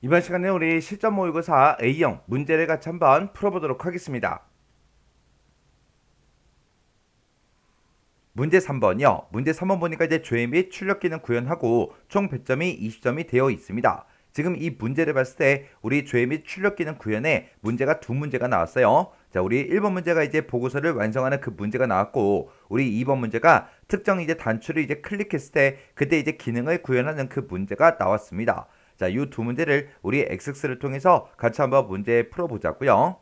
이번 시간에 우리 실전 모의고사 A형 문제를 같이 한번 풀어보도록 하겠습니다. 문제 3번이요. 문제 3번 보니까 이제 조회 및 출력 기능 구현하고 총 배점이 20점이 되어 있습니다. 지금 이 문제를 봤을 때 우리 조회 및 출력 기능 구현에 문제가 두 문제가 나왔어요. 자, 우리 1번 문제가 이제 보고서를 완성하는 그 문제가 나왔고, 우리 2번 문제가 특정 이제 단추를 이제 클릭했을 때 그때 이제 기능을 구현하는 그 문제가 나왔습니다. 자, 이 두 문제를 우리 엑스를 통해서 같이 한번 문제 풀어보자고요.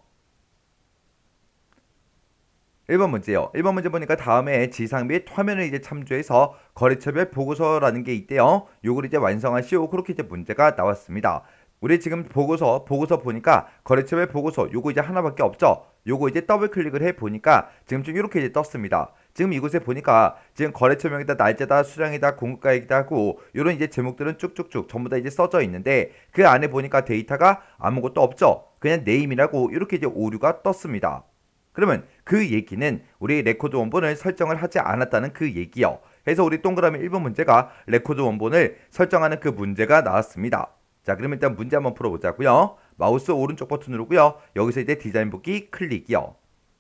1번 문제요. 1번 문제 보니까 다음에 지상 및 화면을 이제 참조해서 거래처별 보고서라는 게 있대요. 요걸 이제 완성하시오. 그렇게 이제 문제가 나왔습니다. 우리 지금 보고서 보니까 거래처별 보고서 요거 이제 하나밖에 없죠. 요거 이제 더블 클릭을 해 보니까 지금 좀 이렇게 이제 떴습니다. 지금 이곳에 보니까 지금 거래처명이다, 날짜다, 수량이다, 공급가액이다 하고 요런 이제 제목들은 쭉쭉쭉 전부 다 이제 써져 있는데 그 안에 보니까 데이터가 아무것도 없죠. 그냥 네임이라고 이렇게 이제 오류가 떴습니다. 그러면 그 얘기는 우리 레코드 원본을 설정을 하지 않았다는 그 얘기요. 그래서 우리 동그라미 1번 문제가 레코드 원본을 설정하는 그 문제가 나왔습니다. 자, 그럼 일단 문제 한번 풀어보자고요. 마우스 오른쪽 버튼 누르고요. 여기서 이제 디자인 보기 클릭이요.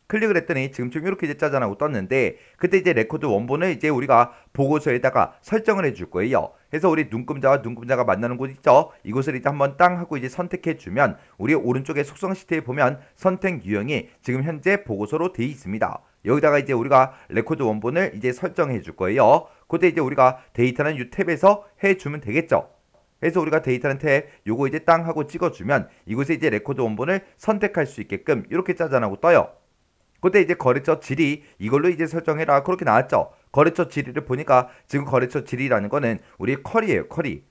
클릭을 했더니 지금 좀 이렇게 이제 짜잔하고 떴는데 그때 이제 레코드 원본을 이제 우리가 보고서에다가 설정을 해줄 거예요. 그래서 우리 눈금자와 눈금자가 만나는 곳 있죠. 이곳을 이제 한번 땅 하고 이제 선택해 주면 우리 오른쪽에 속성 시트에 보면 선택 유형이 지금 현재 보고서로 되어 있습니다. 여기다가 이제 우리가 레코드 원본을 이제 설정해 줄 거예요. 그때 이제 우리가 데이터는 이 탭에서 해주면 되겠죠. 그래서 우리가 데이터는 탭 요거 이제 땅 하고 찍어주면 이곳에 이제 레코드 원본을 선택할 수 있게끔 이렇게 짜잔하고 떠요. 그때 이제 거래처 질이 이걸로 이제 설정해라 그렇게 나왔죠. 거래처 질의를 보니까 지금 거래처 질이라는 거는 우리 쿼리예요, 쿼리.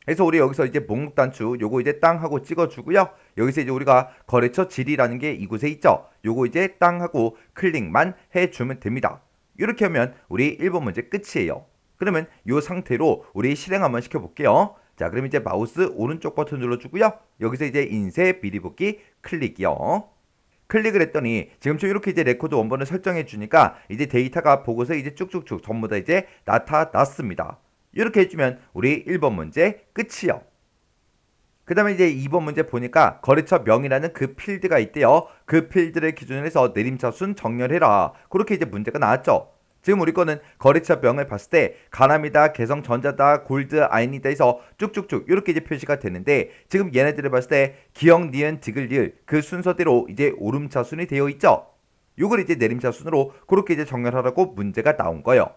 그래서 우리 여기서 이제 목록 단추 요거 이제 땅 하고 찍어주고요. 여기서 이제 우리가 거래처 질이라는 게 이곳에 있죠. 요거 이제 땅 하고 클릭만 해주면 됩니다. 이렇게 하면 우리 1번 문제 끝이에요. 그러면 이 상태로 우리 실행 한번 시켜볼게요. 자, 그럼 이제 마우스 오른쪽 버튼 눌러주고요. 여기서 이제 인쇄 미리 복귀 클릭이요. 클릭을 했더니 지금처럼 이렇게 이제 레코드 원본을 설정해 주니까 이제 데이터가 보고서 이제 쭉쭉쭉 전부 다 이제 나타났습니다. 이렇게 해주면 우리 1번 문제 끝이요. 그 다음에 이제 2번 문제 보니까 거래처 명이라는 그 필드가 있대요. 그 필드를 기준으로 해서 내림차순 정렬해라. 그렇게 이제 문제가 나왔죠. 지금 우리 거는 거래처 명을 봤을 때 가남이다, 개성전자다, 골드, 아인이다 해서 쭉쭉쭉 이렇게 이제 표시가 되는데 지금 얘네들을 봤을 때 기역, 니은, 디귿, 리을 그 순서대로 이제 오름차순이 되어 있죠. 요걸 이제 내림차순으로 그렇게 이제 정렬하라고 문제가 나온 거예요.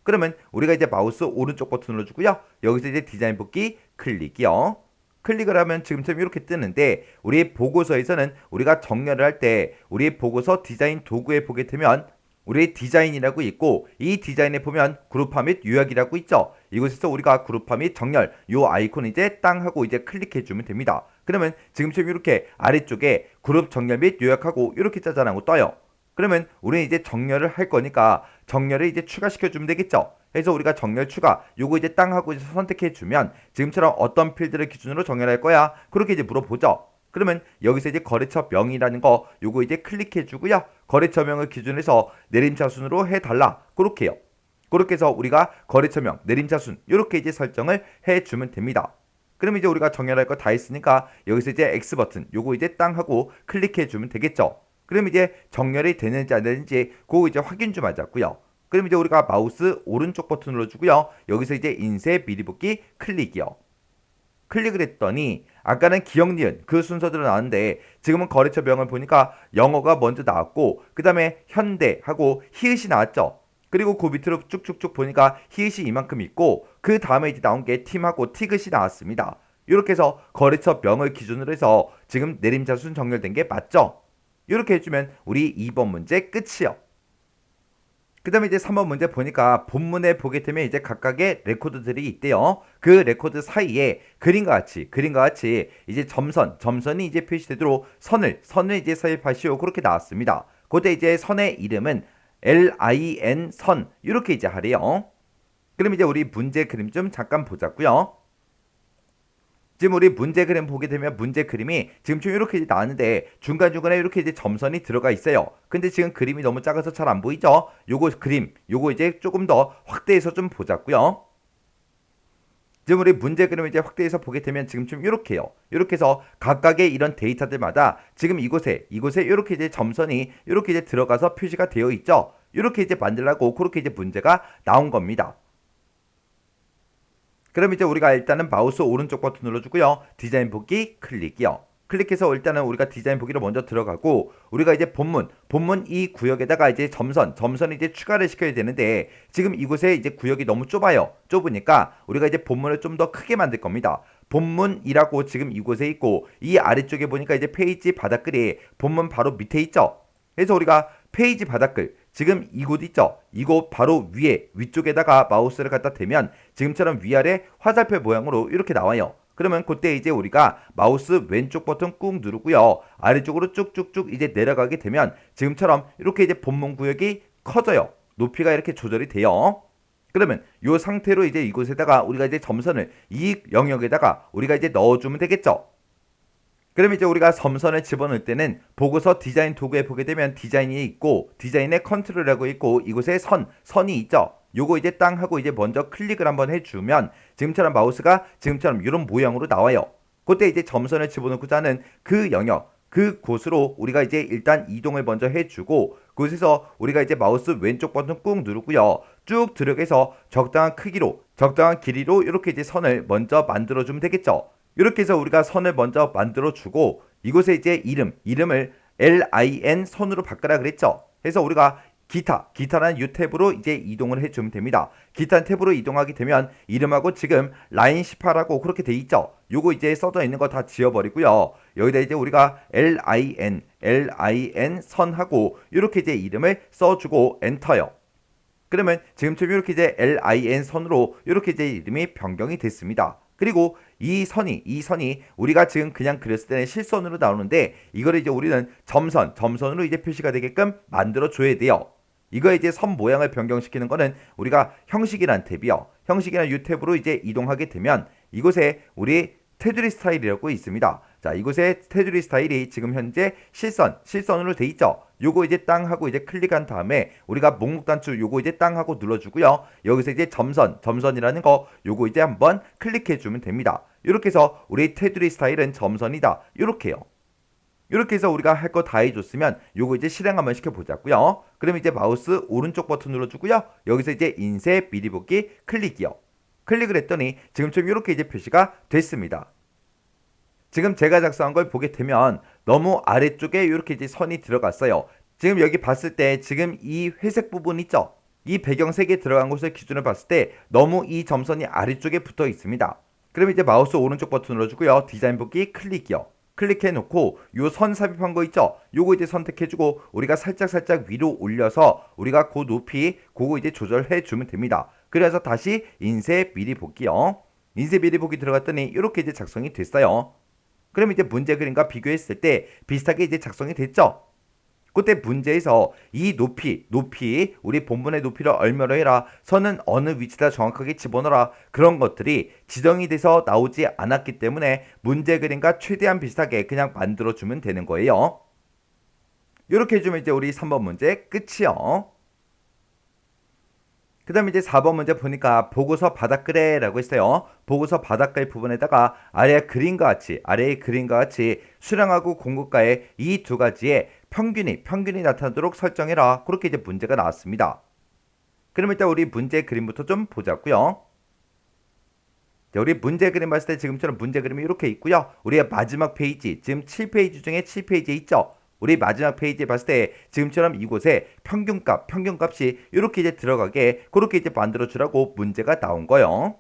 그러면 우리가 이제 마우스 오른쪽 버튼 눌러주고요. 여기서 이제 디자인 복귀 클릭이요. 클릭을 하면 지금처럼 이렇게 뜨는데 우리 보고서에서는 우리가 정렬을 할 때 우리 보고서 디자인 도구에 보게 되면 우리 디자인이라고 있고 이 디자인에 보면 그룹화 및 요약이라고 있죠. 이곳에서 우리가 그룹화 및 정렬 요 아이콘 이제 땅 하고 이제 클릭해 주면 됩니다. 그러면 지금처럼 이렇게 아래쪽에 그룹 정렬 및 요약하고 이렇게 짜잔하고 떠요. 그러면 우리는 이제 정렬을 할 거니까 정렬을 이제 추가시켜 주면 되겠죠. 그래서 우리가 정렬 추가 요거 이제 땅 하고 이제 선택해 주면 지금처럼 어떤 필드를 기준으로 정렬할 거야 그렇게 이제 물어보죠. 그러면 여기서 이제 거래처 명이라는 거 요거 이제 클릭해 주고요. 거래처명을 기준으로 해서 내림차순으로 해달라 그렇게요. 그렇게 해서 우리가 거래처명 내림차순 이렇게 이제 설정을 해주면 됩니다. 그럼 이제 우리가 정렬할 거 다 했으니까 여기서 이제 X 버튼 요거 이제 땅 하고 클릭해 주면 되겠죠. 그럼 이제 정렬이 되는지 안 되는지 그거 이제 확인 좀 하자고요. 그럼 이제 우리가 마우스 오른쪽 버튼 눌러주고요. 여기서 이제 인쇄 미리 복귀 클릭이요. 클릭을 했더니 아까는 기역, 니은 그 순서대로 나왔는데 지금은 거래처 명을 보니까 영어가 먼저 나왔고 그 다음에 현대하고 히읗이 나왔죠. 그리고 그 밑으로 쭉쭉쭉 보니까 히읗이 이만큼 있고 그 다음에 이제 나온 게 팀하고 티귿이 나왔습니다. 이렇게 해서 거래처 명을 기준으로 해서 지금 내림차순 정렬된 게 맞죠? 이렇게 해주면 우리 2번 문제 끝이요. 그 다음에 이제 3번 문제 보니까 본문에 보게 되면 이제 각각의 레코드들이 있대요. 그 레코드 사이에 그림과 같이 이제 점선이 이제 표시되도록 선을 이제 삽입하시오. 그렇게 나왔습니다. 그때 이제 선의 이름은 LIN 선 이렇게 이제 하래요. 그럼 이제 우리 문제 그림 좀 잠깐 보자고요. 지금 우리 문제 그림 보게 되면 문제 그림이 지금 좀 이렇게 나왔는데 중간중간에 이렇게 이제 점선이 들어가 있어요. 근데 지금 그림이 너무 작아서 잘 안 보이죠? 요거 그림, 요거 이제 조금 더 확대해서 좀 보자고요. 지금 우리 문제 그림을 이제 확대해서 보게 되면 지금쯤 이렇게요. 이렇게 해서 각각의 이런 데이터들마다 지금 이곳에 이렇게 이제 점선이 이렇게 이제 들어가서 표시가 되어 있죠. 이렇게 이제 만들라고 그렇게 이제 문제가 나온 겁니다. 그럼 이제 우리가 일단은 마우스 오른쪽 버튼 눌러주고요. 디자인 보기 클릭이요. 클릭해서 일단은 우리가 디자인 보기로 먼저 들어가고 우리가 이제 본문 이 구역에다가 이제 점선을 이제 추가를 시켜야 되는데 지금 이곳에 이제 구역이 너무 좁아요. 좁으니까 우리가 이제 본문을 좀 더 크게 만들 겁니다. 본문이라고 지금 이곳에 있고 이 아래쪽에 보니까 이제 페이지 바닥글이 본문 바로 밑에 있죠. 그래서 우리가 페이지 바닥글 지금 이곳 있죠. 이곳 바로 위에 위쪽에다가 마우스를 갖다 대면 지금처럼 위아래 화살표 모양으로 이렇게 나와요. 그러면 그때 이제 우리가 마우스 왼쪽 버튼 꾹 누르고요. 아래쪽으로 쭉쭉쭉 이제 내려가게 되면 지금처럼 이렇게 이제 본문 구역이 커져요. 높이가 이렇게 조절이 돼요. 그러면 이 상태로 이제 이곳에다가 우리가 이제 점선을 이 영역에다가 우리가 이제 넣어주면 되겠죠. 그럼 이제 우리가 점선을 집어넣을 때는 보고서 디자인 도구에 보게 되면 디자인이 있고 디자인에 컨트롤이라고 있고 이곳에 선이 있죠. 요거 이제 땅 하고 이제 먼저 클릭을 한번 해주면 지금처럼 마우스가 지금처럼 이런 모양으로 나와요. 그때 이제 점선을 집어넣고자 하는 그 영역 그곳으로 우리가 이제 일단 이동을 먼저 해주고 그곳에서 우리가 이제 마우스 왼쪽 버튼 꾹 누르고요. 쭉 들어가서 적당한 크기로 적당한 길이로 이렇게 이제 선을 먼저 만들어주면 되겠죠. 이렇게 해서 우리가 선을 먼저 만들어주고 이곳에 이제 이름을 LIN 선으로 바꾸라 그랬죠. 그래서 우리가 기타라는 이 탭으로 이제 이동을 해주면 됩니다. 기타 탭으로 이동하게 되면 이름하고 지금 라인 18하고 그렇게 돼 있죠. 요거 이제 써져 있는 거 다 지워버리고요. 여기다 이제 우리가 LIN 선하고 이렇게 이제 이름을 써주고 엔터요. 그러면 지금처럼 이렇게 이제 LIN 선으로 이렇게 이제 이름이 변경이 됐습니다. 그리고 이 선이 우리가 지금 그냥 그렸을 때는 실선으로 나오는데 이거를 이제 우리는 점선으로 이제 표시가 되게끔 만들어 줘야 돼요. 이거 이제 선 모양을 변경시키는 거는 우리가 형식이란 탭이요. 형식이란 이 탭으로 이제 이동하게 되면 이곳에 우리 테두리 스타일이라고 있습니다. 자, 이곳에 테두리 스타일이 지금 현재 실선으로 돼 있죠. 요거 이제 땅 하고 이제 클릭한 다음에 우리가 목록 단추 요거 이제 땅 하고 눌러주고요. 여기서 이제 점선이라는 거 요거 이제 한번 클릭해 주면 됩니다. 이렇게 해서 우리 테두리 스타일은 점선이다. 이렇게요. 이렇게 해서 우리가 할 거 다 해줬으면 요거 이제 실행 한번 시켜보자고요. 그럼 이제 마우스 오른쪽 버튼 눌러주고요. 여기서 이제 인쇄 미리 보기 클릭이요. 클릭을 했더니 지금처럼 이렇게 이제 표시가 됐습니다. 지금 제가 작성한 걸 보게 되면 너무 아래쪽에 이렇게 이제 선이 들어갔어요. 지금 여기 봤을 때 지금 이 회색 부분 있죠? 이 배경색에 들어간 곳을 기준으로 봤을 때 너무 이 점선이 아래쪽에 붙어 있습니다. 그럼 이제 마우스 오른쪽 버튼 눌러주고요. 디자인 보기 클릭이요. 클릭해 놓고 요 선 삽입한 거 있죠? 요거 이제 선택해주고 우리가 살짝 위로 올려서 우리가 그 높이 그거 이제 조절해 주면 됩니다. 그래서 다시 인쇄 미리 보기요. 인쇄 미리 보기 들어갔더니 이렇게 이제 작성이 됐어요. 그럼 이제 문제 그림과 비교했을 때 비슷하게 이제 작성이 됐죠? 그때 문제에서 이 높이 우리 본문의 높이를 얼마로 해라, 선은 어느 위치다 정확하게 집어넣어라, 그런 것들이 지정이 돼서 나오지 않았기 때문에 문제 그림과 최대한 비슷하게 그냥 만들어주면 되는 거예요. 이렇게 해주면 이제 우리 3번 문제 끝이요. 그 다음에 이제 4번 문제 보니까 보고서 바닥글에 라고 했어요. 보고서 바닥글 부분에다가 아래의 그림과 같이 수량하고 공급가의 이 두 가지의 평균이 나타나도록 설정해라. 그렇게 이제 문제가 나왔습니다. 그럼 일단 우리 문제 그림부터 좀 보자고요. 자, 우리 문제 그림 봤을 때 지금처럼 문제 그림이 이렇게 있고요. 우리의 마지막 페이지, 지금 7페이지 중에 7페이지에 있죠. 우리 마지막 페이지에 봤을 때 지금처럼 이곳에 평균값이 이렇게 이제 들어가게 그렇게 이제 만들어 주라고 문제가 나온 거예요.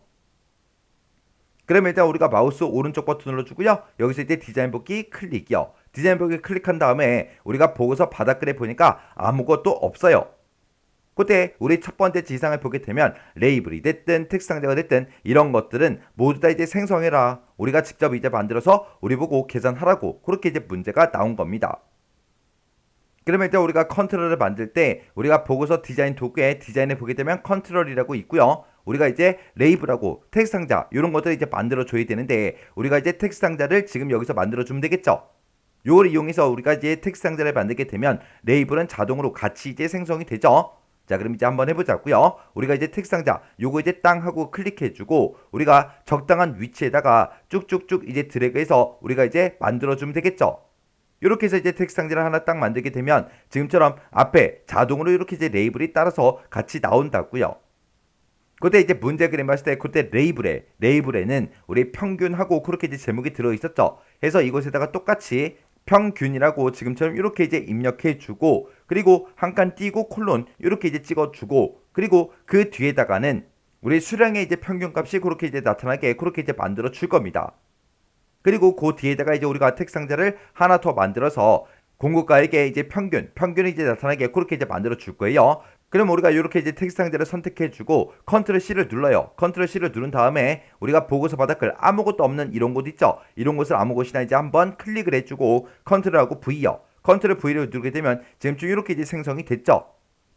그러면 일단 우리가 마우스 오른쪽 버튼 눌러주고요. 여기서 이제 디자인 보기 클릭이요. 디자인 보기 클릭한 다음에 우리가 보고서 바닥글에 보니까 아무것도 없어요. 그때 우리 첫 번째 지상을 보게 되면 레이블이 됐든 텍스트 상자가 됐든 이런 것들은 모두 다 이제 생성해라. 우리가 직접 이제 만들어서 우리 보고 계산하라고 그렇게 이제 문제가 나온 겁니다. 그러면 일단 우리가 컨트롤을 만들 때 우리가 보고서 디자인 도구에 디자인을 보게 되면 컨트롤이라고 있고요. 우리가 이제 레이블하고 텍스트 상자 이런 것들을 이제 만들어 줘야 되는데 우리가 이제 텍스트 상자를 지금 여기서 만들어 주면 되겠죠. 요걸 이용해서 우리가 이제 텍스트 상자를 만들게 되면 레이블은 자동으로 같이 이제 생성이 되죠. 자, 그럼 이제 한번 해보자고요. 우리가 이제 책상자 요거 이제 땅 하고 클릭해주고 우리가 적당한 위치에다가 쭉쭉쭉 이제 드래그해서 우리가 이제 만들어주면 되겠죠. 이렇게 해서 이제 텍스트 상자를 하나 딱 만들게 되면 지금처럼 앞에 자동으로 이렇게 이제 레이블이 따라서 같이 나온다고요. 그때 이제 문제 그림 봤을 때 그때 레이블에는 우리 평균하고 그렇게 이제 제목이 들어 있었죠. 그래서 이곳에다가 똑같이 평균이라고 지금처럼 이렇게 이제 입력해 주고 그리고 한 칸 띄고 콜론 이렇게 이제 찍어 주고 그리고 그 뒤에다가는 우리 수량의 이제 평균값이 그렇게 이제 나타나게 그렇게 이제 만들어 줄 겁니다. 그리고 그 뒤에다가 이제 우리가 텍스트 상자를 하나 더 만들어서 공급가에게 이제 평균이 이제 나타나게 그렇게 이제 만들어 줄 거예요. 그럼 우리가 이렇게 이제 텍스트 상자를 선택해 주고 컨트롤 C를 눌러요. 컨트롤 C를 누른 다음에 우리가 보고서 바닥글 아무것도 없는 이런 곳 있죠. 이런 곳을 아무 곳이나 이제 한번 클릭을 해주고 컨트롤하고 V요. 컨트롤 V를 누르게 되면 지금쯤 이렇게 이제 생성이 됐죠.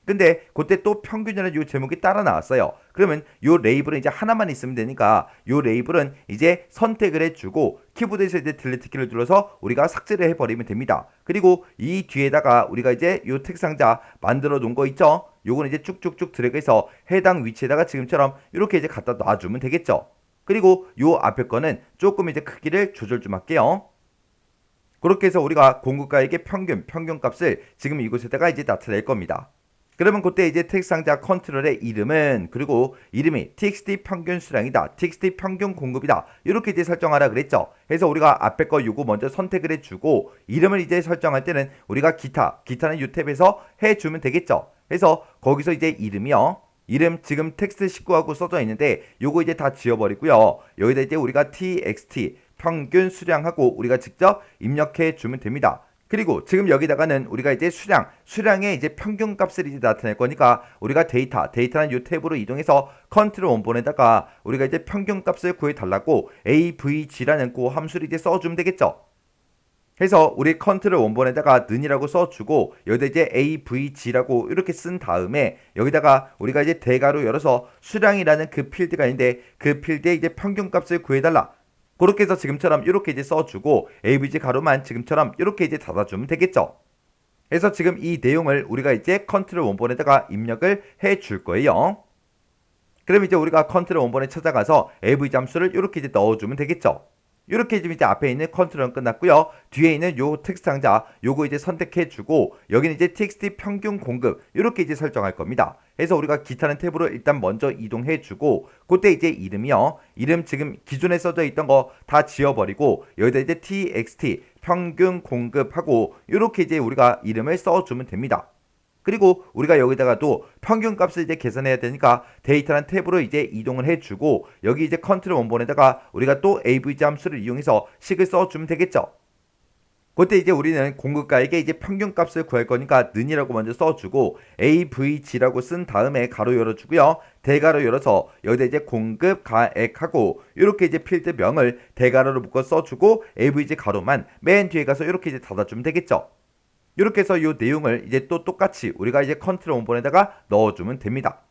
근데 그때 또 평균이라는 요 제목이 따라 나왔어요. 그러면 요 레이블은 이제 하나만 있으면 되니까 요 레이블은 이제 선택을 해주고 키보드에서 이제 딜리트 키를 눌러서 우리가 삭제를 해버리면 됩니다. 그리고 이 뒤에다가 우리가 이제 요 텍스트 상자 만들어 놓은 거 있죠? 요거는 이제 쭉쭉쭉 드래그해서 해당 위치에다가 지금처럼 이렇게 이제 갖다 놔주면 되겠죠. 그리고 요 앞에 거는 조금 이제 크기를 조절 좀 할게요. 그렇게 해서 우리가 공급가에게 평균값을 지금 이곳에다가 이제 나타낼 겁니다. 그러면 그때 이제 텍스트 상자 컨트롤의 이름은 그리고 이름이 txt 평균 수량이다. txt 평균 공급이다. 이렇게 이제 설정하라 그랬죠. 그래서 우리가 앞에 거 요거 먼저 선택을 해주고 이름을 이제 설정할 때는 우리가 기타는 이 탭에서 해주면 되겠죠. 그래서 거기서 이제 이름이요. 이름 지금 텍스트 19하고 써져 있는데 요거 이제 다 지워버리고요. 여기다 이제 우리가 txt 평균 수량하고 우리가 직접 입력해 주면 됩니다. 그리고 지금 여기다가는 우리가 이제 수량의 이제 평균값을 이제 나타낼 거니까 우리가 데이터는 이 탭으로 이동해서 컨트롤 원본에다가 우리가 이제 평균값을 구해달라고 avg라는 그 함수를 이제 써주면 되겠죠. 그래서 우리 컨트롤 원본에다가 는이라고 써주고 여기다 이제 avg라고 이렇게 쓴 다음에 여기다가 우리가 이제 대괄호 열어서 수량이라는 그 필드가 있는데 그 필드에 이제 평균값을 구해달라. 그렇게 해서 지금처럼 이렇게 이제 써주고 avg 가로만 지금처럼 이렇게 이제 닫아주면 되겠죠. 그래서 지금 이 내용을 우리가 이제 컨트롤 원본에다가 입력을 해 줄 거예요. 그럼 이제 우리가 컨트롤 원본에 찾아가서 avg 함수를 이렇게 이제 넣어주면 되겠죠. 이렇게 지금 이제 앞에 있는 컨트롤은 끝났고요. 뒤에 있는 요 텍스트 상자 요거 이제 선택해 주고 여기는 이제 txt 평균 공급 이렇게 이제 설정할 겁니다. 그래서 우리가 기타는 탭으로 일단 먼저 이동해 주고 그때 이제 이름이요. 이름 지금 기존에 써져 있던 거 다 지워버리고 여기다 이제 txt 평균 공급하고 이렇게 이제 우리가 이름을 써주면 됩니다. 그리고 우리가 여기다가도 평균값을 이제 계산해야 되니까 데이터란 탭으로 이제 이동을 해주고 여기 이제 컨트롤 원본에다가 우리가 또 avg 함수를 이용해서 식을 써주면 되겠죠. 그때 이제 우리는 공급가에게 이제 평균값을 구할 거니까 는이라고 먼저 써주고 avg라고 쓴 다음에 가로 열어주고요. 대가로 열어서 여기다 이제 공급가액하고 이렇게 이제 필드명을 대가로로 묶어 써주고 avg 가로만 맨 뒤에 가서 이렇게 이제 닫아주면 되겠죠. 이렇게 해서 이 내용을 이제 또 똑같이 우리가 이제 컨트롤 원본에다가 넣어주면 됩니다.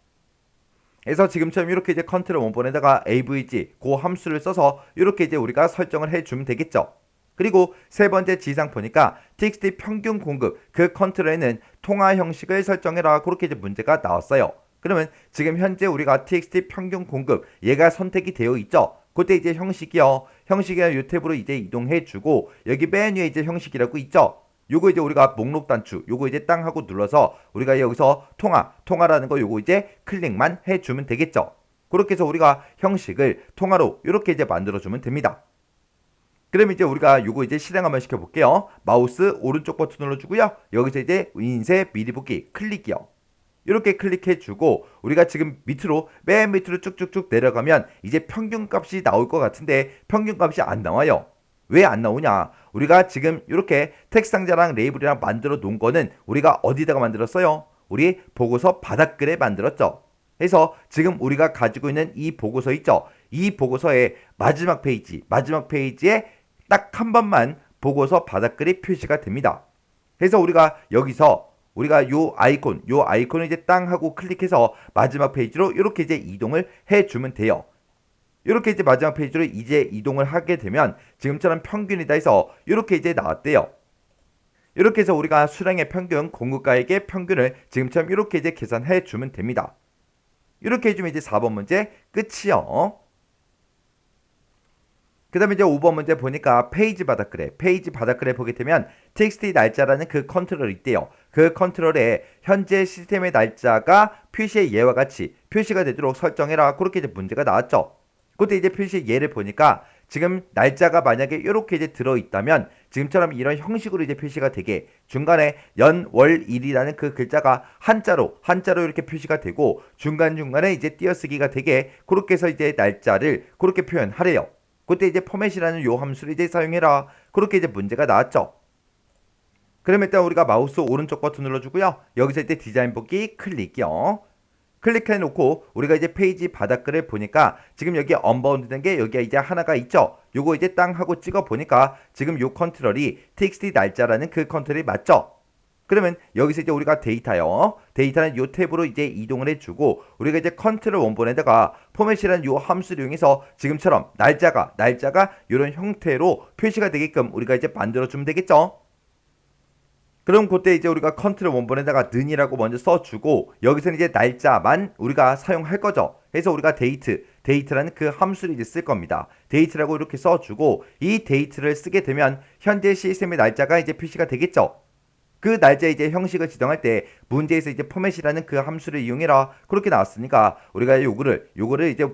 그래서 지금처럼 이렇게 이제 컨트롤 원본에다가 avg 그 함수를 써서 이렇게 이제 우리가 설정을 해주면 되겠죠. 그리고 세 번째 지상 보니까 txt 평균 공급 그 컨트롤에는 통화 형식을 설정해라 그렇게 이제 문제가 나왔어요. 그러면 지금 현재 우리가 txt 평균 공급 얘가 선택이 되어 있죠. 그때 이제 형식이요. 형식이라는 이 탭으로 이제 이동해주고 여기 맨 위에 이제 형식이라고 있죠. 요거 이제 우리가 목록 단추 요거 이제 땅 하고 눌러서 우리가 여기서 통화라는 거 요거 이제 클릭만 해주면 되겠죠. 그렇게 해서 우리가 형식을 통화로 이렇게 이제 만들어주면 됩니다. 그럼 이제 우리가 요거 이제 실행 한번 시켜볼게요. 마우스 오른쪽 버튼 눌러주고요. 여기서 이제 인쇄 미리 보기 클릭이요. 이렇게 클릭해주고 우리가 지금 밑으로 맨 밑으로 쭉쭉쭉 내려가면 이제 평균값이 나올 것 같은데 평균값이 안 나와요. 왜 안 나오냐? 우리가 지금 이렇게 텍스트 상자랑 레이블이랑 만들어 놓은 거는 우리가 어디다가 만들었어요? 우리 보고서 바닥글에 만들었죠. 그래서 지금 우리가 가지고 있는 이 보고서 있죠. 이 보고서의 마지막 페이지에 딱 한 번만 보고서 바닥글이 표시가 됩니다. 그래서 우리가 여기서 우리가 요 아이콘을 이제 땅 하고 클릭해서 마지막 페이지로 이렇게 이제 이동을 해주면 돼요. 이렇게 이제 마지막 페이지로 이제 이동을 하게 되면 지금처럼 평균이다 해서 이렇게 이제 나왔대요. 이렇게 해서 우리가 수량의 평균, 공급가액의 평균을 지금처럼 이렇게 이제 계산해 주면 됩니다. 이렇게 해주면 이제 4번 문제 끝이요. 그 다음에 이제 5번 문제 보니까 페이지 바닥글에 보게 되면 txt 날짜라는 그 컨트롤이 있대요. 그 컨트롤에 현재 시스템의 날짜가 표시의 예와 같이 표시가 되도록 설정해라. 그렇게 이제 문제가 나왔죠. 그때 이제 표시의 예를 보니까 지금 날짜가 만약에 이렇게 이제 들어있다면 지금처럼 이런 형식으로 이제 표시가 되게 중간에 연, 월, 일이라는 그 글자가 한자로 이렇게 표시가 되고 중간중간에 이제 띄어쓰기가 되게 그렇게 해서 이제 날짜를 그렇게 표현하래요. 그때 이제 포맷이라는 요 함수를 이제 사용해라. 그렇게 이제 문제가 나왔죠. 그럼 일단 우리가 마우스 오른쪽 버튼 눌러주고요. 여기서 이제 디자인 보기 클릭이요. 클릭해 놓고 우리가 이제 페이지 바닥글을 보니까 지금 여기 언바운드 된 게 여기에 이제 하나가 있죠. 요거 이제 땅 하고 찍어 보니까 지금 요 컨트롤이 txt 날짜라는 그 컨트롤이 맞죠. 그러면 여기서 이제 우리가 데이터요. 데이터는 요 탭으로 이제 이동을 해주고 우리가 이제 컨트롤 원본에다가 포맷이라는 요 함수를 이용해서 지금처럼 날짜가 이런 형태로 표시가 되게끔 우리가 이제 만들어주면 되겠죠. 그럼 그때 이제 우리가 컨트롤 원본에다가 는이라고 먼저 써주고 여기서는 이제 날짜만 우리가 사용할 거죠. 그래서 우리가 데이트라는 그 함수를 이제 쓸 겁니다. 데이트라고 이렇게 써주고 이 데이트를 쓰게 되면 현재 시스템의 날짜가 이제 표시가 되겠죠. 그 날짜 이제 형식을 지정할 때 문제에서 이제 포맷이라는 그 함수를 이용해라 그렇게 나왔으니까 우리가 요거를 이제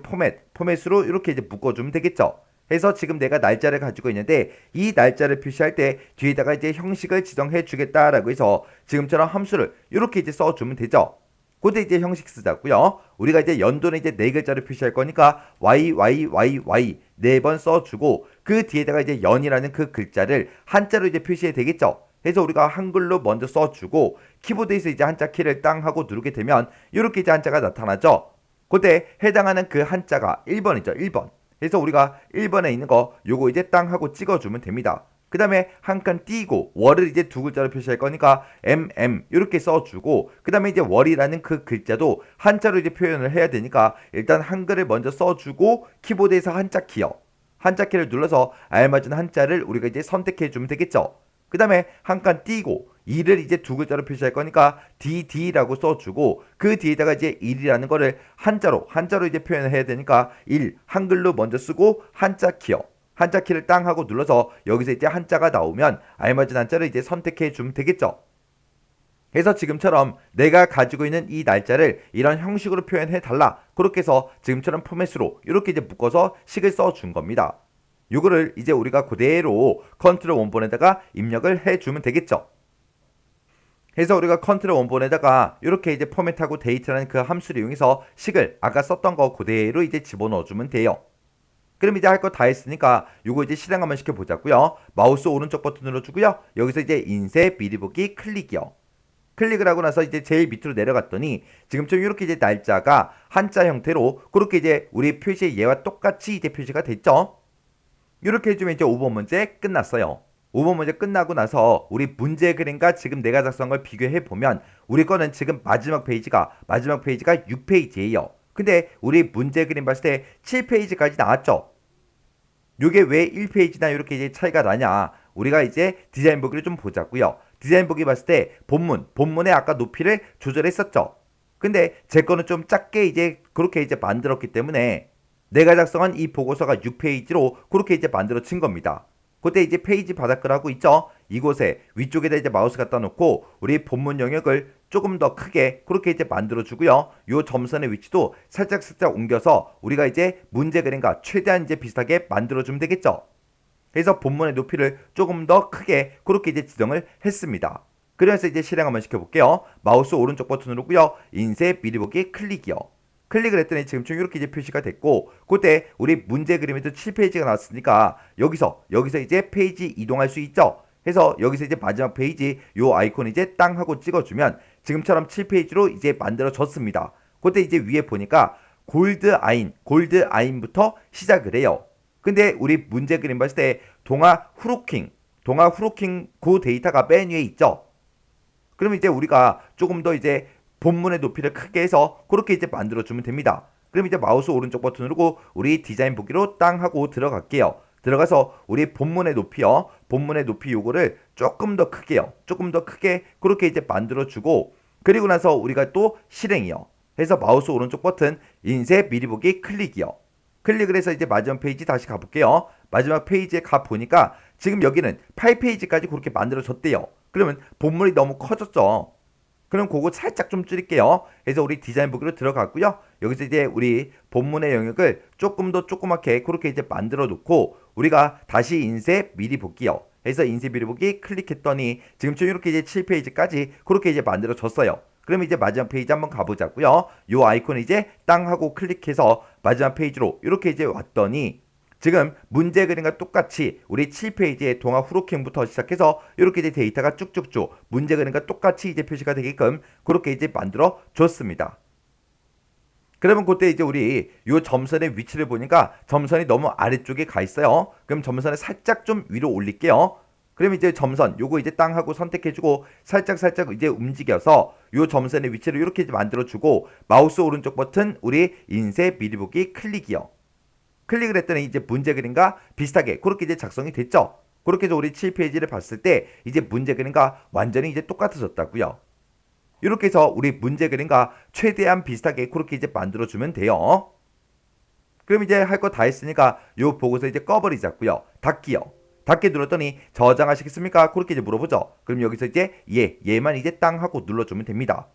포맷으로 이렇게 이제 묶어주면 되겠죠. 해서 지금 내가 날짜를 가지고 있는데 이 날짜를 표시할 때 뒤에다가 이제 형식을 지정해 주겠다라고 해서 지금처럼 함수를 이렇게 이제 써주면 되죠. 그때 이제 형식 쓰자고요. 우리가 이제 연도는 이제 네 글자를 표시할 거니까 YYYY 네 번 써주고 그 뒤에다가 이제 연이라는 그 글자를 한자로 이제 표시해야 되겠죠. 해서 우리가 한글로 먼저 써주고 키보드에서 이제 한자 키를 땅 하고 누르게 되면 이렇게 이제 한자가 나타나죠. 그때 해당하는 그 한자가 1번이죠. 1번. 그래서 우리가 1번에 있는 거 요거 이제 땅 하고 찍어주면 됩니다. 그 다음에 한 칸 띄고 월을 이제 두 글자로 표시할 거니까 MM 이렇게 써주고 그 다음에 이제 월이라는 그 글자도 한자로 이제 표현을 해야 되니까 일단 한글을 먼저 써주고 키보드에서 한자 키요. 한자 키를 눌러서 알맞은 한자를 우리가 이제 선택해 주면 되겠죠. 그 다음에 한 칸 띄고 2를 이제 두 글자로 표시할 거니까 DD라고 써주고 그 뒤에다가 이제 1이라는 거를 한자로 이제 표현을 해야 되니까 1 한글로 먼저 쓰고 한자 키요. 한자 키를 땅 하고 눌러서 여기서 이제 한자가 나오면 알맞은 한자를 이제 선택해 주면 되겠죠. 그래서 지금처럼 내가 가지고 있는 이 날짜를 이런 형식으로 표현해 달라. 그렇게 해서 지금처럼 포맷으로 이렇게 이제 묶어서 식을 써준 겁니다. 요거를 이제 우리가 그대로 컨트롤 원본에다가 입력을 해주면 되겠죠. 그래서 우리가 컨트롤 원본에다가 이렇게 이제 포맷하고 데이트라는 그 함수를 이용해서 식을 아까 썼던 거 그대로 이제 집어넣어주면 돼요. 그럼 이제 할 거 다 했으니까 요거 이제 실행 한번 시켜보자고요. 마우스 오른쪽 버튼 눌러주고요. 여기서 이제 인쇄 미리 보기 클릭이요. 클릭을 하고 나서 이제 제일 밑으로 내려갔더니 지금처럼 이렇게 이제 날짜가 한자 형태로 그렇게 이제 우리 표시의 예와 똑같이 이제 표시가 됐죠. 이렇게 해주면 이제 5번 문제 끝났어요. 5번 문제 끝나고 나서 우리 문제 그림과 지금 내가 작성한 걸 비교해 보면 우리 거는 지금 마지막 페이지가 6페이지예요. 근데 우리 문제 그림 봤을 때 7페이지까지 나왔죠. 요게 왜 1페이지나 이렇게 이제 차이가 나냐? 우리가 이제 디자인 보기를 좀 보자고요. 디자인 보기 봤을 때 본문의 아까 높이를 조절했었죠. 근데 제 거는 좀 작게 이제 그렇게 이제 만들었기 때문에 내가 작성한 이 보고서가 6페이지로 그렇게 이제 만들어진 겁니다. 그때 이제 페이지 바닥글 하고 있죠. 이곳에 위쪽에다 이제 마우스 갖다 놓고 우리 본문 영역을 조금 더 크게 그렇게 이제 만들어 주고요. 요 점선의 위치도 살짝 옮겨서 우리가 이제 문제 그림과 최대한 이제 비슷하게 만들어 주면 되겠죠. 그래서 본문의 높이를 조금 더 크게 그렇게 이제 지정을 했습니다. 그래서 이제 실행 한번 시켜볼게요. 마우스 오른쪽 버튼 누르고요. 인쇄 미리 보기 클릭이요. 클릭을 했더니 지금 좀 이렇게 이제 표시가 됐고 그때 우리 문제 그림에도 7페이지가 나왔으니까 여기서 이제 페이지 이동할 수 있죠. 그래서 여기서 이제 마지막 페이지 요 아이콘 이제 땅 하고 찍어주면 지금처럼 7페이지로 이제 만들어졌습니다. 그때 이제 위에 보니까 골드 아인부터 시작을 해요. 근데 우리 문제 그림 봤을 때 동화 후루킹 그 데이터가 맨 위에 있죠. 그럼 이제 우리가 조금 더 이제 본문의 높이를 크게 해서 그렇게 이제 만들어주면 됩니다. 그럼 이제 마우스 오른쪽 버튼 누르고 우리 디자인 보기로 땅 하고 들어갈게요. 들어가서 우리 본문의 높이요. 본문의 높이 요거를 조금 더 크게요. 조금 더 크게 그렇게 이제 만들어주고 그리고 나서 우리가 또 실행이요. 해서 마우스 오른쪽 버튼 인쇄 미리 보기 클릭이요. 클릭을 해서 이제 마지막 페이지 다시 가볼게요. 마지막 페이지에 가보니까 지금 여기는 8페이지까지 그렇게 만들어졌대요. 그러면 본문이 너무 커졌죠. 그럼 그거 살짝 좀 줄일게요. 그래서 우리 디자인 보기로 들어갔고요. 여기서 이제 우리 본문의 영역을 조금 더 조그맣게 그렇게 이제 만들어 놓고 우리가 다시 인쇄 미리 볼게요. 해서 인쇄 미리 보기 클릭했더니 지금처럼 이렇게 이제 7페이지까지 그렇게 이제 만들어졌어요. 그럼 이제 마지막 페이지 한번 가보자고요. 요 아이콘 이제 땅 하고 클릭해서 마지막 페이지로 이렇게 이제 왔더니 지금 문제 그림과 똑같이 우리 7페이지의 동화 후루킹부터 시작해서 이렇게 이제 데이터가 쭉쭉쭉 문제 그림과 똑같이 이제 표시가 되게끔 그렇게 이제 만들어 줬습니다. 그러면 그때 이제 우리 요 점선의 위치를 보니까 점선이 너무 아래쪽에 가 있어요. 그럼 점선을 살짝 좀 위로 올릴게요. 그럼 이제 점선 요거 이제 땅 하고 선택해주고 살짝 이제 움직여서 요 점선의 위치를 이렇게 이제 만들어주고 마우스 오른쪽 버튼 우리 인쇄 미리 보기 클릭이요. 클릭을 했더니 이제 문제 그림과 비슷하게 그렇게 이제 작성이 됐죠. 그렇게 해서 우리 7페이지를 봤을 때 이제 문제 그림과 완전히 이제 똑같아졌다고요. 이렇게 해서 우리 문제 그림과 최대한 비슷하게 그렇게 이제 만들어주면 돼요. 그럼 이제 할 거 다 했으니까 요 보고서 이제 꺼버리자고요. 닫기요. 닫기 눌렀더니 저장하시겠습니까? 그렇게 이제 물어보죠. 그럼 여기서 이제 얘만 이제 땅 하고 눌러주면 됩니다.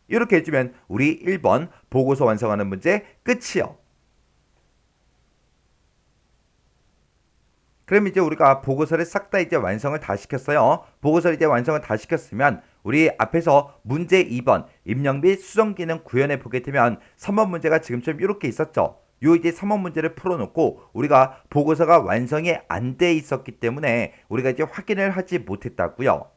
이렇게 해주면 우리 1번 보고서 완성하는 문제 끝이요. 그럼 이제 우리가 보고서를 싹 다 이제 완성을 다 시켰어요. 보고서를 이제 완성을 다 시켰으면 우리 앞에서 문제 2번 입력 및 수정 기능 구현해 보게 되면 3번 문제가 지금처럼 이렇게 있었죠. 요 이제 3번 문제를 풀어놓고 우리가 보고서가 완성이 안 돼 있었기 때문에 우리가 이제 확인을 하지 못했다고요.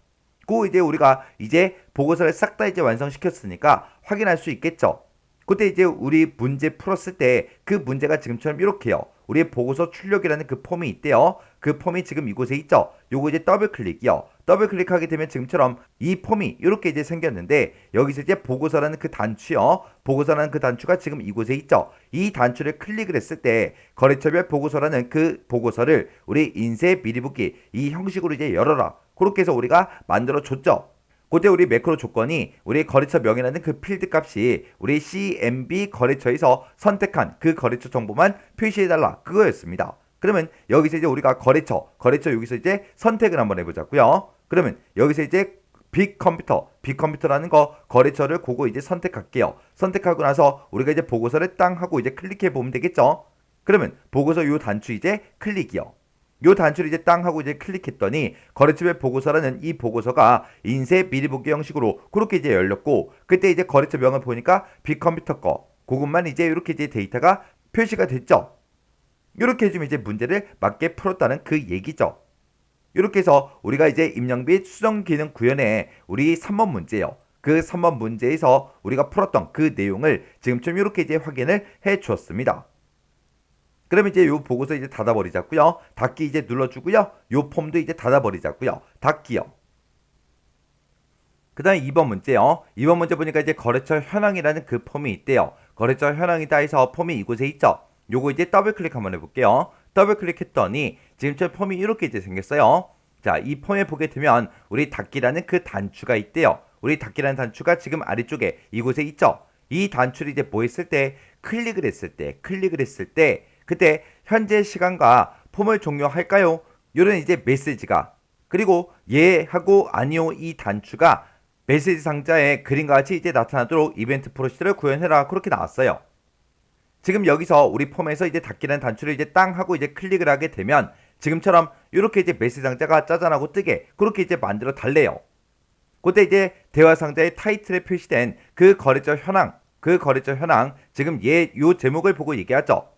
그 이제 우리가 이제 보고서를 싹 다 이제 완성시켰으니까 확인할 수 있겠죠. 그때 이제 우리 문제 풀었을 때 그 문제가 지금처럼 이렇게요. 우리 보고서 출력이라는 그 폼이 있대요. 그 폼이 지금 이곳에 있죠. 요거 이제 더블 클릭이요. 더블 클릭하게 되면 지금처럼 이 폼이 이렇게 이제 생겼는데 여기서 이제 보고서라는 그 단추요. 보고서라는 그 단추가 지금 이곳에 있죠. 이 단추를 클릭을 했을 때 거래처별 보고서라는 그 보고서를 우리 인쇄 미리 보기 이 형식으로 이제 열어라. 그렇게 해서 우리가 만들어 줬죠. 그때 우리 매크로 조건이 우리 거래처 명이라는 그 필드 값이 우리 CMB 거래처에서 선택한 그 거래처 정보만 표시해달라 그거였습니다. 그러면 여기서 이제 우리가 거래처 여기서 이제 선택을 한번 해보자고요. 그러면 여기서 이제 빅컴퓨터라는 거 거래처를 그거 이제 선택할게요. 선택하고 나서 우리가 이제 보고서를 땅 하고 이제 클릭해 보면 되겠죠. 그러면 보고서 요 단추 이제 클릭이요. 요 단추를 이제 땅 하고 이제 클릭했더니 거래처별 보고서라는 이 보고서가 인쇄 미리 보기 형식으로 그렇게 이제 열렸고 그때 이제 거래처 명을 보니까 빅컴퓨터 거 그것만 이제 이렇게 이제 데이터가 표시가 됐죠. 이렇게 해주면 이제 문제를 맞게 풀었다는 그 얘기죠. 이렇게 해서 우리가 이제 입력 및 수정 기능 구현에 우리 3번 문제요. 그 3번 문제에서 우리가 풀었던 그 내용을 지금처럼 이렇게 이제 확인을 해 주었습니다. 그러면 이제 요 보고서 이제 닫아버리자고요. 닫기 이제 눌러주고요. 요 폼도 이제 닫아버리자고요. 닫기요. 그 다음에 2번 문제요. 2번 문제 보니까 이제 거래처 현황이라는 그 폼이 있대요. 거래처 현황이다 해서 폼이 이곳에 있죠. 요거 이제 더블 클릭 한번 해볼게요. 더블 클릭했더니 지금처럼 폼이 이렇게 이제 생겼어요. 자, 이 폼에 보게 되면 우리 닫기라는 그 단추가 있대요. 우리 닫기라는 단추가 지금 아래쪽에 이곳에 있죠. 이 단추를 이제 뭐 했을 때 클릭을 했을 때 그때 현재 시간과 폼을 종료할까요? 이런 이제 메시지가 그리고 예 하고 아니요 이 단추가 메시지 상자에 그림과 같이 이제 나타나도록 이벤트 프로시저를 구현해라 그렇게 나왔어요. 지금 여기서 우리 폼에서 이제 닫기라는 단추를 이제 땅 하고 이제 클릭을 하게 되면 지금처럼 이렇게 이제 메시지 상자가 짜잔하고 뜨게 그렇게 이제 만들어 달래요. 그때 이제 대화 상자의 타이틀에 표시된 그 거래처 현황 지금 요 제목을 보고 얘기하죠.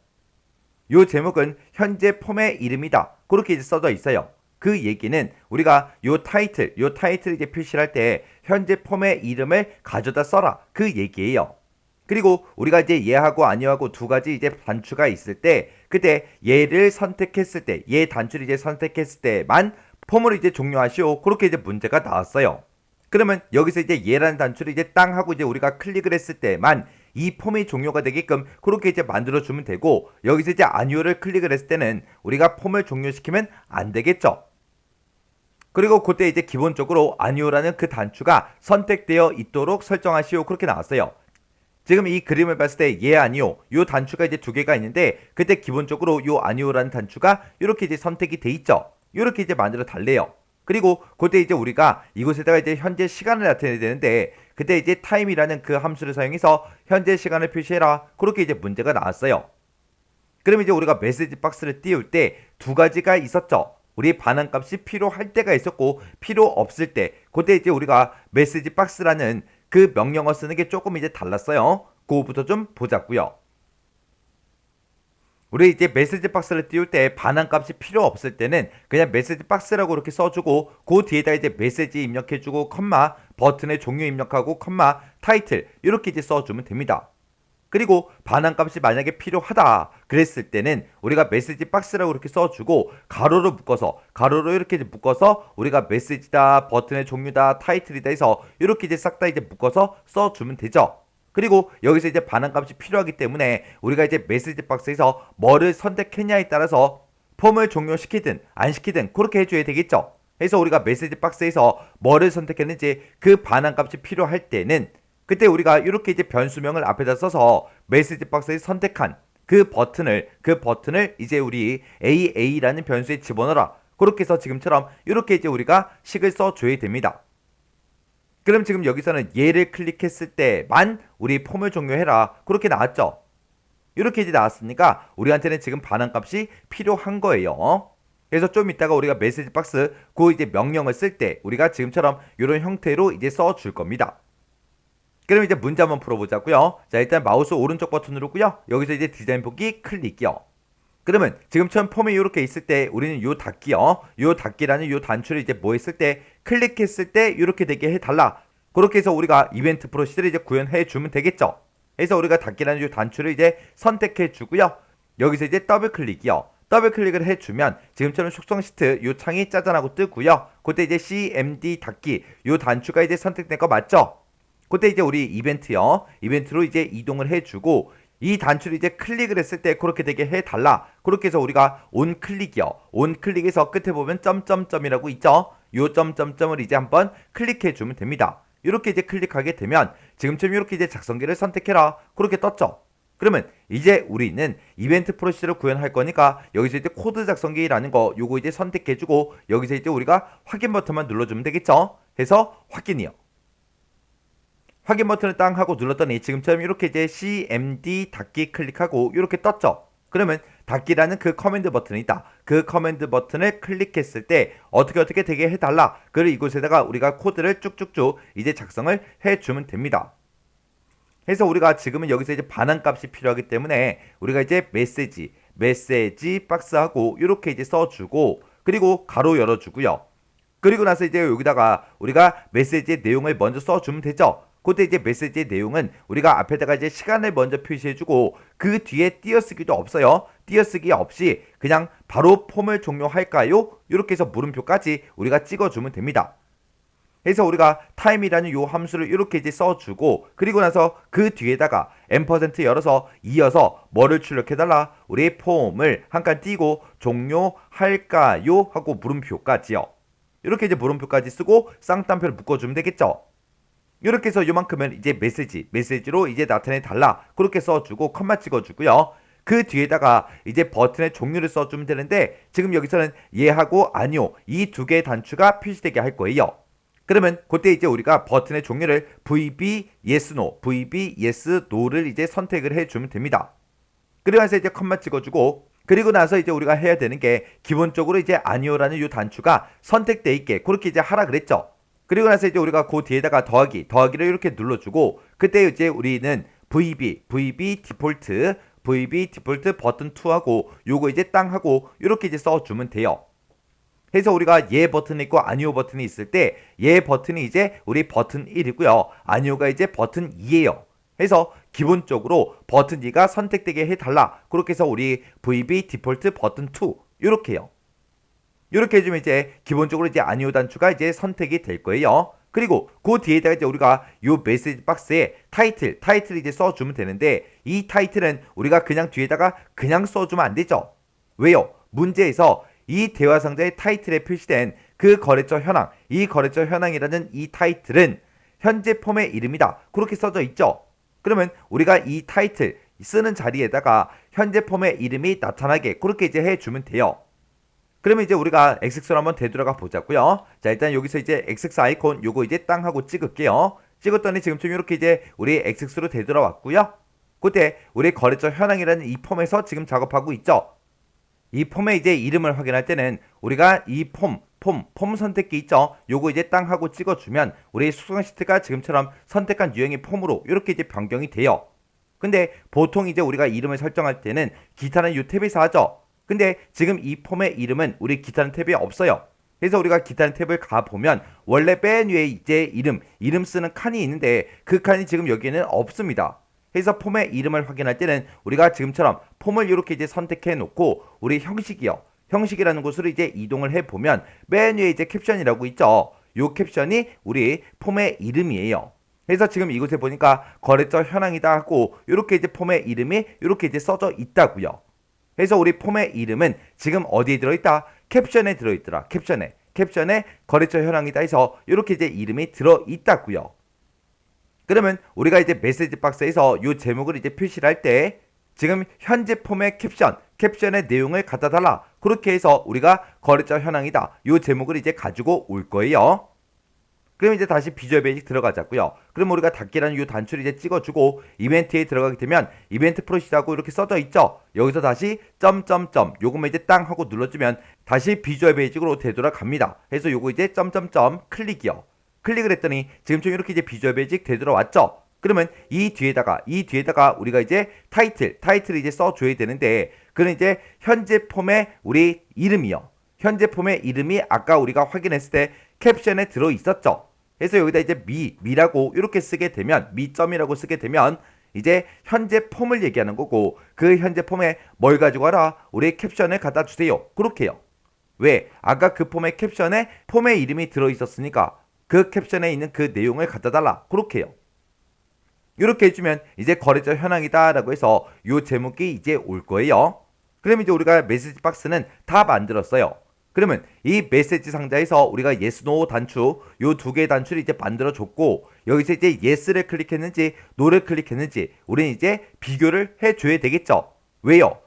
요 제목은 현재 폼의 이름이다. 그렇게 이제 써져 있어요. 그 얘기는 우리가 요 타이틀 이제 표시를 할 때 현재 폼의 이름을 가져다 써라. 그 얘기예요. 그리고 우리가 이제 예하고 아니하고 두 가지 이제 단추가 있을 때 그때 예를 선택했을 때 예 단추를 이제 선택했을 때만 폼을 이제 종료하시오. 그렇게 이제 문제가 나왔어요. 그러면 여기서 이제 예라는 단추를 이제 땅 하고 이제 우리가 클릭을 했을 때만 이 폼이 종료가 되게끔 그렇게 이제 만들어주면 되고, 여기서 이제 아니오를 클릭을 했을 때는 우리가 폼을 종료시키면 안 되겠죠. 그리고 그때 이제 기본적으로 아니오라는 그 단추가 선택되어 있도록 설정하시오 그렇게 나왔어요. 지금 이 그림을 봤을 때 예 아니오 요 단추가 이제 두 개가 있는데, 그때 기본적으로 요 아니오라는 단추가 이렇게 이제 선택이 돼 있죠. 이렇게 이제 만들어 달래요. 그리고 그때 이제 우리가 이곳에다가 이제 현재 시간을 나타내야 되는데, 그때 이제 타임이라는 그 함수를 사용해서 현재 시간을 표시해라 그렇게 이제 문제가 나왔어요. 그럼 이제 우리가 메시지 박스를 띄울 때 두 가지가 있었죠. 우리 반환값이 필요할 때가 있었고 필요 없을 때, 그때 이제 우리가 메시지 박스라는 그 명령어 쓰는 게 조금 이제 달랐어요. 그거부터 좀 보자고요. 우리 이제 메시지 박스를 띄울 때 반환값이 필요 없을 때는 그냥 메시지 박스라고 이렇게 써주고, 그 뒤에다 이제 메시지 입력해주고 컴마 버튼의 종류 입력하고 컴마 타이틀 이렇게 이제 써주면 됩니다. 그리고 반환값이 만약에 필요하다 그랬을 때는 우리가 메시지 박스라고 이렇게 써주고 가로로 묶어서, 가로로 이렇게 이제 묶어서 우리가 메시지다 버튼의 종류다 타이틀이다 해서 이렇게 이제 싹 다 이제 묶어서 써주면 되죠. 그리고 여기서 이제 반환값이 필요하기 때문에 우리가 이제 메시지 박스에서 뭐를 선택했냐에 따라서 폼을 종료시키든 안 시키든 그렇게 해줘야 되겠죠. 그래서 우리가 메시지 박스에서 뭐를 선택했는지 그 반환값이 필요할 때는 그때 우리가 이렇게 이제 변수명을 앞에다 써서 메시지 박스에 선택한 그 버튼을 이제 우리 AA라는 변수에 집어넣어라 그렇게 해서 지금처럼 이렇게 이제 우리가 식을 써줘야 됩니다. 그럼 지금 여기서는 얘를 클릭했을 때만 우리 폼을 종료해라 그렇게 나왔죠. 이렇게 이제 나왔으니까 우리한테는 지금 반환값이 필요한 거예요. 그래서 좀 이따가 우리가 메시지 박스 그 이제 명령을 쓸 때 우리가 지금처럼 이런 형태로 이제 써줄 겁니다. 그럼 이제 문제 한번 풀어보자고요. 자, 일단 마우스 오른쪽 버튼 누르고요. 여기서 이제 디자인 보기 클릭이요. 그러면 지금처럼 폼이 이렇게 있을 때 우리는 요 닫기요. 요 닫기라는 요 단추를 이제 뭐 했을 때 클릭했을 때 이렇게 되게 해달라. 그렇게 해서 우리가 이벤트 프로시저를 이제 구현해 주면 되겠죠. 그래서 우리가 닫기라는 요 단추를 이제 선택해 주고요. 여기서 이제 더블 클릭이요. 더블 클릭을 해주면 지금처럼 속성 시트 요 창이 짜잔하고 뜨고요. 그때 이제 CMD 닫기 요 단추가 이제 선택된 거 맞죠? 그때 이제 우리 이벤트요. 이벤트로 이제 이동을 해주고 이 단추를 이제 클릭을 했을 때 그렇게 되게 해달라. 그렇게 해서 우리가 온 클릭이요. 온 클릭에서 끝에 보면 점점점이라고 있죠. 요 점점점을 이제 한번 클릭해주면 됩니다. 이렇게 이제 클릭하게 되면 지금처럼 이렇게 이제 작성기를 선택해라. 그렇게 떴죠. 그러면 이제 우리는 이벤트 프로시저를 구현할 거니까 여기서 이제 코드 작성기라는 거 요거 이제 선택해주고 여기서 이제 우리가 확인 버튼만 눌러주면 되겠죠. 해서 확인이요. 확인 버튼을 땅 하고 눌렀더니 지금처럼 이렇게 이제 CMD 닫기 클릭하고 이렇게 떴죠. 그러면 닫기라는 그 커맨드 버튼이 있다. 그 커맨드 버튼을 클릭했을 때 어떻게 되게 해달라. 그리고 이곳에다가 우리가 코드를 쭉쭉쭉 이제 작성을 해주면 됩니다. 그래서 우리가 지금은 여기서 이제 반환값이 필요하기 때문에 우리가 이제 메시지 박스하고 이렇게 이제 써주고 그리고 가로 열어주고요. 그리고 나서 이제 여기다가 우리가 메시지의 내용을 먼저 써주면 되죠. 그때 이제 메시지의 내용은 우리가 앞에다가 이제 시간을 먼저 표시해주고 그 뒤에 띄어쓰기도 없어요. 띄어쓰기 없이 그냥 바로 폼을 종료할까요? 이렇게 해서 물음표까지 우리가 찍어주면 됩니다. 그래서 우리가 time이라는 요 함수를 이렇게 이제 써주고 그리고 나서 그 뒤에다가 %, 열어서 이어서 뭐를 출력해달라? 우리 폼을 한 칸 띄고 종료할까요? 하고 물음표까지요. 이렇게 이제 물음표까지 쓰고 쌍따옴표를 묶어주면 되겠죠. 이렇게 해서 요만큼은 이제 메시지로 이제 나타내 달라. 그렇게 써주고 컴마 찍어주고요. 그 뒤에다가 이제 버튼의 종류를 써주면 되는데 지금 여기서는 예하고 아니요 이 두 개의 단추가 표시되게 할 거예요. 그러면 그때 이제 우리가 버튼의 종류를 VB yes no, VB yes no를 이제 선택을 해주면 됩니다. 그리고 나서 이제 컴마 찍어주고 그리고 나서 이제 우리가 해야 되는 게 기본적으로 이제 아니요라는 이 단추가 선택돼 있게 그렇게 이제 하라 그랬죠. 그리고 나서 이제 우리가 그 뒤에다가 더하기를 이렇게 눌러주고 그때 이제 우리는 VB 디폴트 버튼 2하고 요거 이제 땅 하고 이렇게 이제 써주면 돼요. 그래서 우리가 예 버튼이 있고 아니오 버튼이 있을 때 예 버튼이 이제 우리 버튼 1이고요. 아니오가 이제 버튼 2예요. 그래서 기본적으로 버튼 2가 선택되게 해달라. 그렇게 해서 우리 VB 디폴트 버튼 2 이렇게요. 이렇게 해주면 이제 기본적으로 이제 아니오 단추가 이제 선택이 될 거예요. 그리고 그 뒤에다가 이제 우리가 요 메시지 박스에 타이틀 이제 써주면 되는데 이 타이틀은 우리가 그냥 뒤에다가 그냥 써주면 안 되죠. 왜요? 문제에서 이 대화 상자의 타이틀에 표시된 그 거래처 현황, 이 거래처 현황이라는 이 타이틀은 현재 폼의 이름이다. 그렇게 써져 있죠. 그러면 우리가 이 타이틀 쓰는 자리에다가 현재 폼의 이름이 나타나게 그렇게 이제 해주면 돼요. 그러면 이제 우리가 XX로 한번 되돌아가 보자고요. 자, 일단 여기서 이제 XX 아이콘 요거 이제 땅 하고 찍을게요. 찍었더니 지금쯤 이렇게 이제 우리 XX로 되돌아왔고요. 그때 우리 거래처 현황이라는 이 폼에서 지금 작업하고 있죠. 이 폼의 이제 이름을 확인할 때는 우리가 이 폼 선택기 있죠. 요거 이제 땅 하고 찍어주면 우리 수강 시트가 지금처럼 선택한 유형의 폼으로 이렇게 이제 변경이 돼요. 근데 보통 이제 우리가 이름을 설정할 때는 기타는 이 탭에서 하죠. 근데 지금 이 폼의 이름은 우리 기타는 탭에 없어요. 그래서 우리가 기타는 탭을 가보면 원래 맨 위에 이제 이름 쓰는 칸이 있는데 그 칸이 지금 여기에는 없습니다. 그래서 폼의 이름을 확인할 때는 우리가 지금처럼 폼을 이렇게 이제 선택해 놓고 우리 형식이라는 곳으로 이제 이동을 해 보면 맨 위에 이제 캡션이라고 있죠. 요 캡션이 우리 폼의 이름이에요. 그래서 지금 이곳에 보니까 거래처 현황이다 하고 이렇게 이제 폼의 이름이 이렇게 이제 써져 있다고요. 그래서 우리 폼의 이름은 지금 어디에 들어있다? 캡션에 들어있더라. 캡션에 거래처 현황이다 해서 이렇게 이제 이름이 들어있다고요. 그러면 우리가 이제 메시지 박스에서 이 제목을 이제 표시를 할 때 지금 현재 폼의 캡션의 내용을 갖다 달라. 그렇게 해서 우리가 거래처 현황이다. 이 제목을 이제 가지고 올 거예요. 그럼 이제 다시 비주얼 베이직 들어가자고요. 그럼 우리가 닫기라는 이 단추를 이제 찍어주고 이벤트에 들어가게 되면 이벤트 프로시드하고 이렇게 써져 있죠. 여기서 다시 점점점 요거만 이제 땅 하고 눌러주면 다시 비주얼 베이직으로 되돌아갑니다. 그래서 요거 이제 점점점 클릭이요. 클릭을 했더니 지금쯤 이렇게 이제 비주얼 베이직 되돌아왔죠. 그러면 이 뒤에다가 우리가 이제 타이틀을 이제 써줘야 되는데 그는 이제 현재 폼의 우리 이름이요. 현재 폼의 이름이 아까 우리가 확인했을 때 캡션에 들어 있었죠. 그래서 여기다 이제 미라고 이렇게 쓰게 되면 미점이라고 쓰게 되면 이제 현재 폼을 얘기하는 거고 그 현재 폼에 뭘 가지고 와라? 우리 캡션을 갖다 주세요. 그렇게요. 왜? 아까 그 폼의 캡션에 폼의 이름이 들어 있었으니까 그 캡션에 있는 그 내용을 갖다 달라. 그렇게요. 이렇게 해주면 이제 거래처 현황이다 라고 해서 요 제목이 이제 올 거예요. 그럼 이제 우리가 메시지 박스는 다 만들었어요. 그러면 이 메시지 상자에서 우리가 yes, no 단추 요 두 개의 단추를 이제 만들어 줬고 여기서 이제 yes를 클릭했는지 no를 클릭했는지 우리는 이제 비교를 해줘야 되겠죠. 왜요?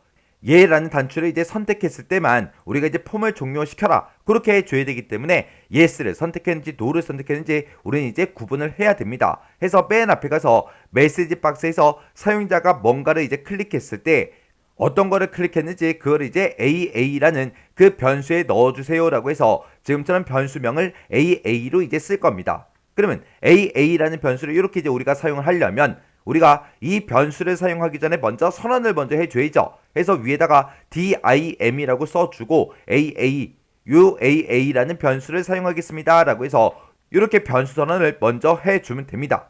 예라는 단추를 이제 선택했을 때만 우리가 이제 폼을 종료시켜라 그렇게 해줘야 되기 때문에 yes를 선택했는지 no를 선택했는지 우리는 이제 구분을 해야 됩니다. 해서 맨 앞에 가서 메시지 박스에서 사용자가 뭔가를 이제 클릭했을 때 어떤 거를 클릭했는지 그걸 이제 AA라는 그 변수에 넣어주세요 라고 해서 지금처럼 변수명을 AA로 이제 쓸 겁니다. 그러면 AA라는 변수를 이렇게 이제 우리가 사용을 하려면 우리가 이 변수를 사용하기 전에 먼저 선언을 먼저 해줘야죠. 그래서 위에다가 DIM이라고 써주고 AA라는 변수를 사용하겠습니다 라고 해서 이렇게 변수 선언을 먼저 해주면 됩니다.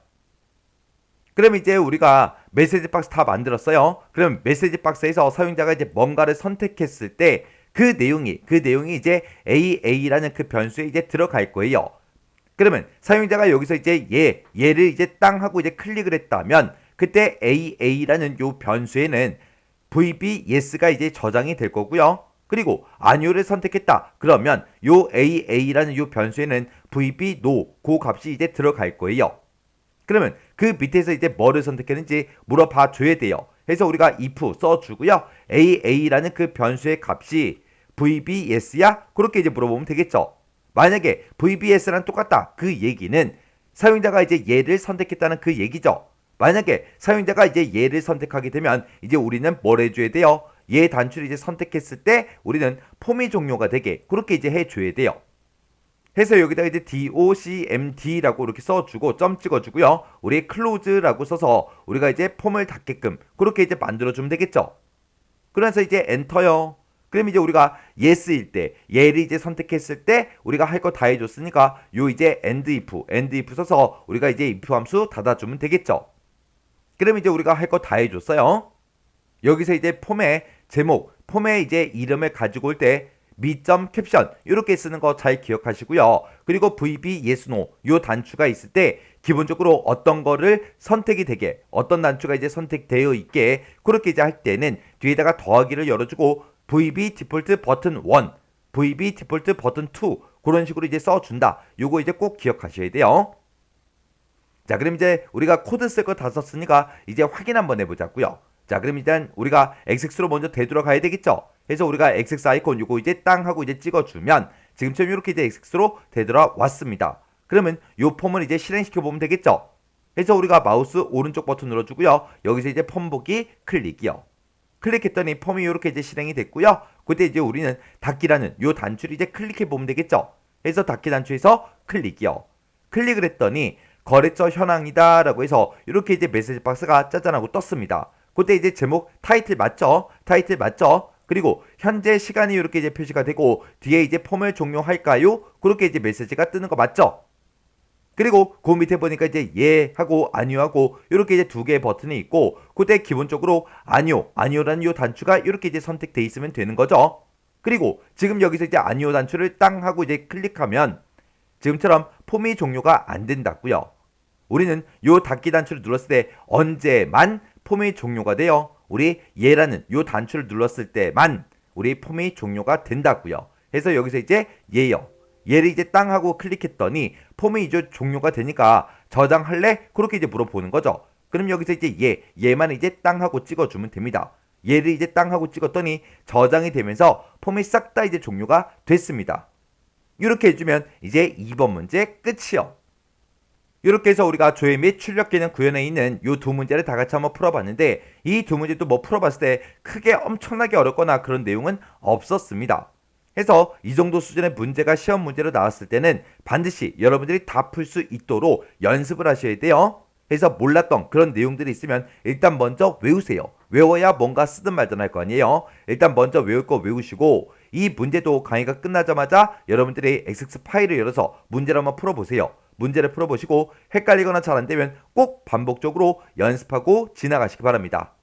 그럼 이제 우리가 메시지 박스 다 만들었어요. 그럼 메시지 박스에서 사용자가 이제 뭔가를 선택했을 때 그 내용이 이제 AA라는 그 변수에 이제 들어갈 거예요. 그러면 사용자가 여기서 이제 얘를 이제 땅 하고 이제 클릭을 했다면 그때 AA라는 요 변수에는 VB yes가 이제 저장이 될 거고요. 그리고 아니오를 선택했다. 그러면 요 AA라는 요 변수에는 VB no 그 값이 이제 들어갈 거예요. 그러면 그 밑에서 이제 뭐를 선택했는지 물어봐 줘야 돼요. 그래서 우리가 if 써주고요. AA라는 그 변수의 값이 VB yes야? 그렇게 이제 물어보면 되겠죠. 만약에 VBS랑 똑같다. 그 얘기는 사용자가 이제 얘를 선택했다는 그 얘기죠. 만약에 사용자가 이제 얘를 선택하게 되면 이제 우리는 뭘 해줘야 돼요? 얘 단추를 이제 선택했을 때 우리는 폼이 종료가 되게 그렇게 이제 해줘야 돼요. 해서 여기다가 이제 docmd라고 이렇게 써주고 점 찍어주고요. 우리 close라고 써서 우리가 이제 폼을 닫게끔 그렇게 이제 만들어주면 되겠죠. 그래서 이제 엔터요. 그럼 이제 우리가 yes일 때 얘를 이제 선택했을 때 우리가 할 거 다 해줬으니까 요 이제 end if 써서 우리가 이제 if 함수 닫아주면 되겠죠. 그럼 이제 우리가 할 거 다 해줬어요. 여기서 이제 폼의 제목, 폼의 이제 이름을 가지고 올 때 미점 캡션 이렇게 쓰는 거 잘 기억하시고요. 그리고 VB yes no 요 단추가 있을 때 기본적으로 어떤 거를 선택이 되게 어떤 단추가 이제 선택되어 있게 그렇게 이제 할 때는 뒤에다가 더하기를 열어주고 VB 디폴트 버튼 1, VB 디폴트 버튼 2 그런 식으로 이제 써준다. 요거 이제 꼭 기억하셔야 돼요. 자, 그럼 이제 우리가 코드 쓸 거 다 썼으니까 이제 확인 한번 해보자고요. 자, 그럼 일단 우리가 XX로 먼저 되돌아가야 되겠죠. 그래서 우리가 XX 아이콘 요거 이제 땅 하고 이제 찍어주면 지금처럼 이렇게 이제 XX로 되돌아왔습니다. 그러면 요 폼을 이제 실행시켜 보면 되겠죠. 그래서 우리가 마우스 오른쪽 버튼 눌러주고요. 여기서 이제 폼 보기 클릭이요. 클릭했더니 폼이 이렇게 이제 실행이 됐고요. 그때 이제 우리는 닫기라는 요 단추를 이제 클릭해 보면 되겠죠. 그래서 닫기 단추에서 클릭이요. 클릭을 했더니 거래처 현황이다 라고 해서 이렇게 이제 메시지 박스가 짜잔하고 떴습니다. 그때 이제 제목 타이틀 맞죠? 타이틀 맞죠? 그리고 현재 시간이 이렇게 이제 표시가 되고 뒤에 이제 폼을 종료할까요? 그렇게 이제 메시지가 뜨는 거 맞죠? 그리고 그 밑에 보니까 이제 예 하고 아니요 하고 이렇게 이제 두 개의 버튼이 있고 그때 기본적으로 아니요라는 요 단추가 이렇게 이제 선택돼 있으면 되는 거죠. 그리고 지금 여기서 이제 아니요 단추를 땅 하고 이제 클릭하면 지금처럼 폼이 종료가 안 된다고요. 우리는 요 닫기 단추를 눌렀을 때 언제만 폼이 종료가 돼요. 우리 예라는 요 단추를 눌렀을 때만 우리 폼이 종료가 된다고요. 그래서 여기서 이제 예요. 얘를 이제 땅 하고 클릭했더니 폼이 이제 종료가 되니까 저장할래? 그렇게 이제 물어보는 거죠. 그럼 여기서 이제 얘만 이제 땅 하고 찍어주면 됩니다. 얘를 이제 땅 하고 찍었더니 저장이 되면서 폼이 싹 다 이제 종료가 됐습니다. 이렇게 해주면 이제 2번 문제 끝이요. 이렇게 해서 우리가 조회 및 출력 기능 구현에 있는 이 두 문제를 다 같이 한번 풀어봤는데 이 두 문제도 뭐 풀어봤을 때 크게 엄청나게 어렵거나 그런 내용은 없었습니다. 해서 이 정도 수준의 문제가 시험 문제로 나왔을 때는 반드시 여러분들이 다 풀 수 있도록 연습을 하셔야 돼요. 해서 몰랐던 그런 내용들이 있으면 일단 먼저 외우세요. 외워야 뭔가 쓰든 말든 할 거 아니에요. 일단 먼저 외울 거 외우시고 이 문제도 강의가 끝나자마자 여러분들이 XX 파일을 열어서 문제를 한번 풀어보세요. 문제를 풀어보시고 헷갈리거나 잘 안되면 꼭 반복적으로 연습하고 지나가시기 바랍니다.